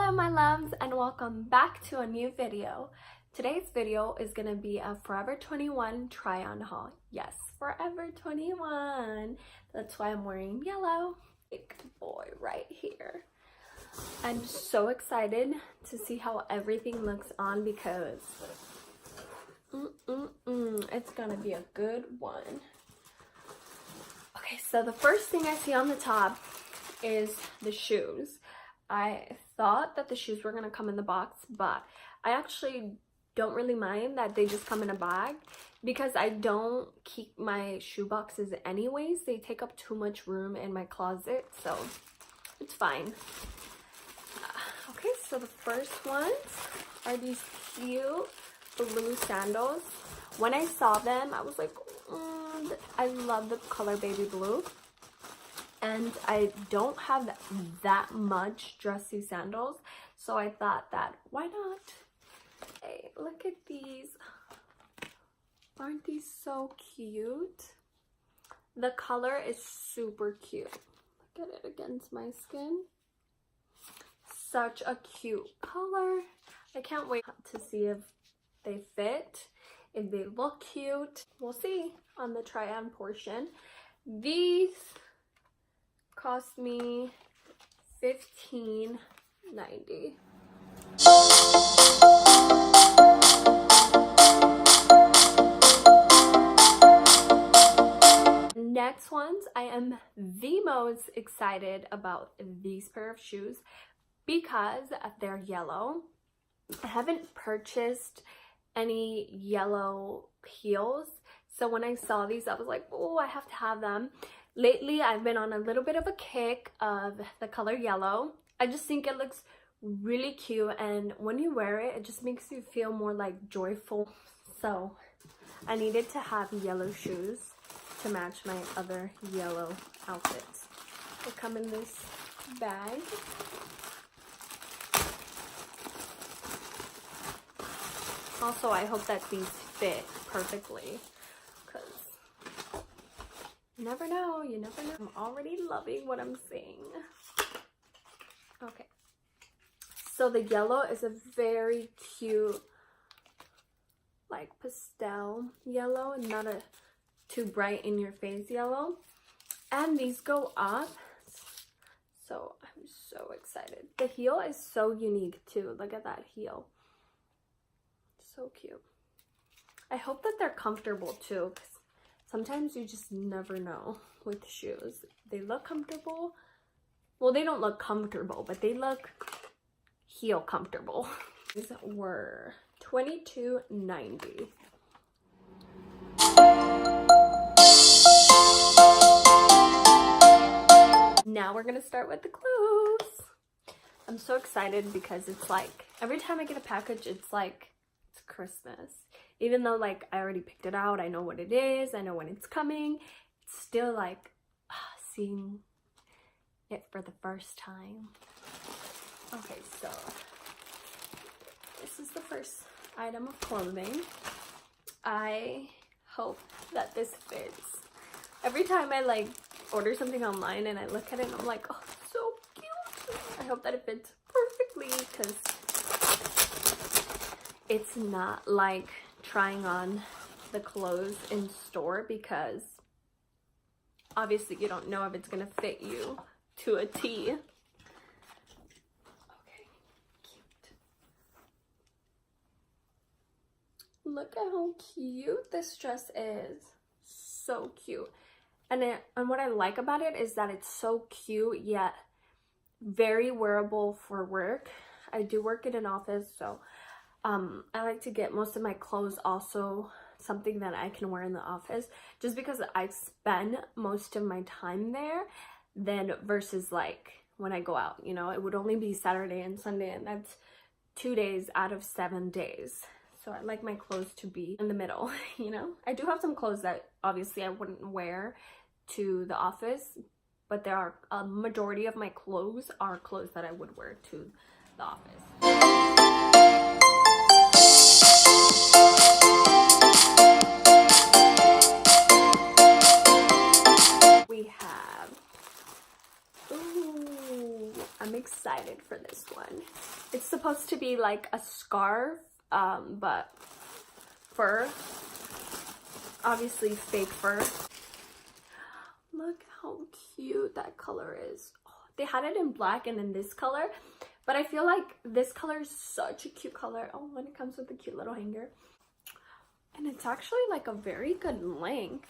Hello my loves and welcome back to a new video. Today's video is going to be a Forever 21 try-on haul. Yes, Forever 21. That's why I'm wearing yellow. Big boy right here. I'm so excited to see how everything looks on because it's going to be a good one. Okay, so the first thing I see on the top is the shoes. I thought that the shoes were going to come in the box, but I actually don't really mind that they just come in a bag because I don't keep my shoe boxes anyways. They take up too much room in my closet, so it's fine. Okay, so the first ones are these cute blue sandals. When I saw them, I was like, I love the color baby blue. And I don't have that much dressy sandals, so I thought that why not? Hey, look at these. Aren't these so cute? The color is super cute. Look at it against my skin. Such a cute color. I can't wait to see if they fit, if they look cute. We'll see on the try-on portion. These cost me $15.90. Next ones, I am the most excited about these pair of shoes because they're yellow. I haven't purchased any yellow heels, so when I saw these, I was like, oh, I have to have them. Lately, I've been on a little bit of a kick of the color yellow. I just think it looks really cute, and when you wear it, it just makes you feel more like joyful. So I needed to have yellow shoes to match my other yellow outfits. They come in this bag. Also, I hope that these fit perfectly. You never know, you never know. I'm already loving what I'm seeing. Okay. So the yellow is a very cute, like pastel yellow, and not a too bright in your face yellow. And these go up. So I'm so excited. The heel is so unique too. Look at that heel. So cute. I hope that they're comfortable too, because sometimes you just never know with shoes. They look comfortable. Well, they don't look comfortable, but they look heel comfortable. These were $22.90. Now we're gonna start with the clothes. I'm so excited because it's like, every time I get a package, it's like, it's Christmas. Even though like I already picked it out, I know what it is, I know when it's coming, it's still like seeing it for the first time. Okay, so this is the first item of clothing. I hope that this fits. Every time I like order something online and I look at it and I'm like, oh, so cute. I hope that it fits perfectly because it's not like trying on the clothes in store, because obviously you don't know if it's gonna fit you to a T. Okay, cute. Look at how cute this dress is. So cute. And what I like about it is that it's so cute yet very wearable for work. I do work in an office, so I like to get most of my clothes also something that I can wear in the office, just because I spend most of my time there then versus like when I go out, you know, it would only be Saturday and Sunday, and that's 2 days out of 7 days. So I like my clothes to be in the middle, you know. I do have some clothes that obviously I wouldn't wear to the office, but there are a majority of my clothes are clothes that I would wear to the office. We have, ooh, I'm excited for this one. It's supposed to be like a scarf, but fur. Obviously fake fur. Look how cute that color is. Oh, they had it in black and in this color, but I feel like this color is such a cute color. Oh, and it comes with a cute little hanger. And it's actually like a very good length.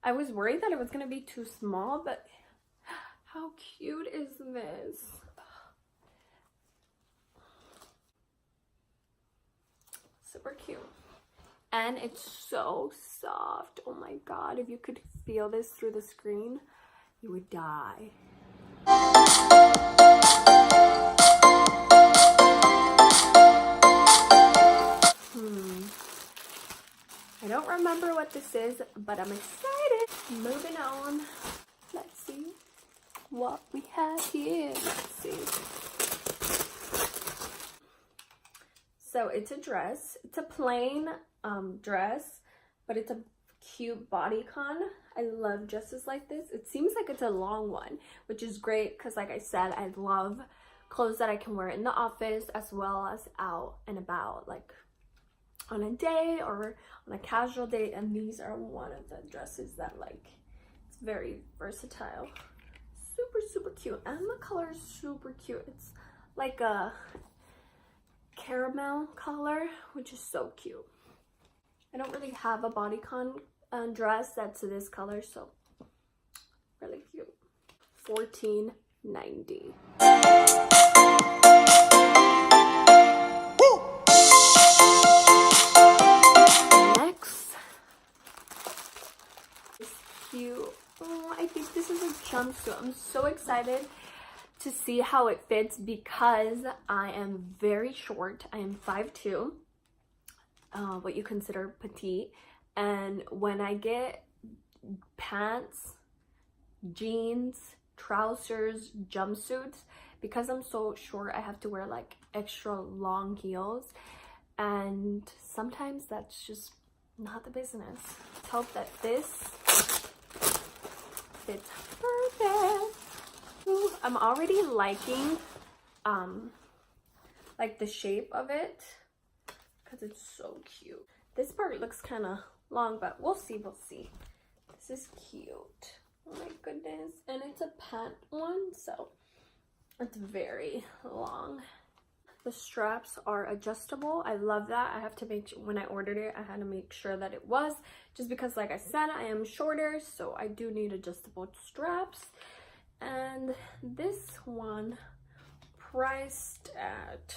I was worried that it was going to be too small, but how cute is this? Super cute. And it's so soft. Oh my god, if you could feel this through the screen, you would die. I don't remember what this is, but I'm excited. Moving on. Let's see what we have here. Let's see. So it's a dress. It's a plain dress, but it's a cute bodycon. I love dresses like this. It seems like it's a long one, which is great because, like I said, I love clothes that I can wear in the office as well as out and about, like on a day or on a casual day. And these are one of the dresses that, like, it's very versatile. Super cute, and the color is super cute. It's like a caramel color, which is so cute. I don't really have a bodycon dress that's this color, so really cute. $14.90. Next is cute. Oh, I think this is a jumpsuit. I'm so excited to see how it fits because I am very short. I am 5'2", what you consider petite, and when I get pants, jeans, trousers, jumpsuits, because I'm so short, I have to wear like extra long heels, and sometimes that's just not the business. Let's hope that this fits perfect. Ooh, I'm already liking like the shape of it because it's so cute. This part looks kind of long, but we'll see. This is cute. Oh my goodness. And it's a pant one, so it's very long. The straps are adjustable. I love that. I have to make sure, when I ordered it, I had to make sure that it was, just because, like I said, I am shorter, so I do need adjustable straps. And this one priced at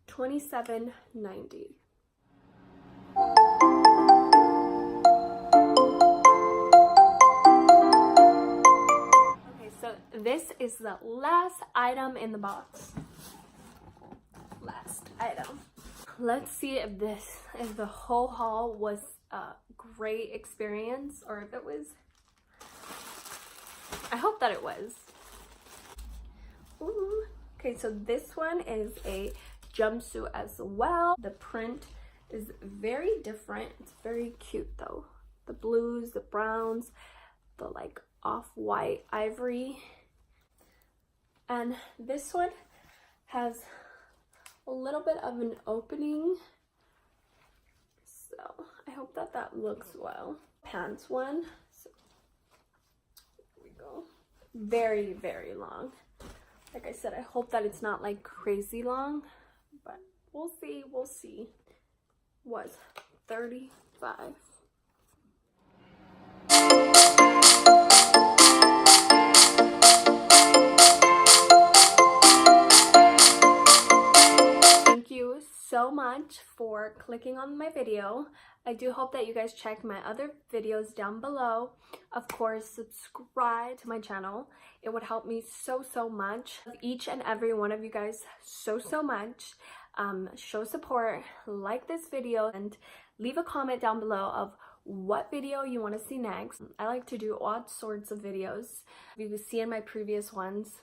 $27.90. Okay, so this is the last item in the box. Last item. Let's see if the whole haul was a great experience, or if it was. I hope that it was. Ooh. Okay, so this one is a jumpsuit as well. The print is very different. It's very cute though. The blues, the browns, the like off-white ivory. And this one has a little bit of an opening. So I hope that that looks well. Pants one. So here we go. Very, very long. Like I said, I hope that it's not like crazy long, but we'll see. Was $35. Thank you so much for clicking on my video. I do hope that you guys check my other videos down below. Of course, subscribe to my channel. It would help me so much. Each and every one of you guys so much. Show support, like this video, and leave a comment down below of what video you want to see next. I like to do all sorts of videos. You can see in my previous ones,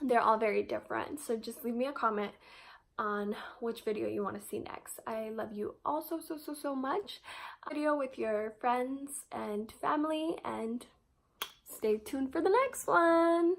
they're all very different. So just leave me a comment on which video you want to see next. I love you all so much. Video with your friends and family, and stay tuned for the next one.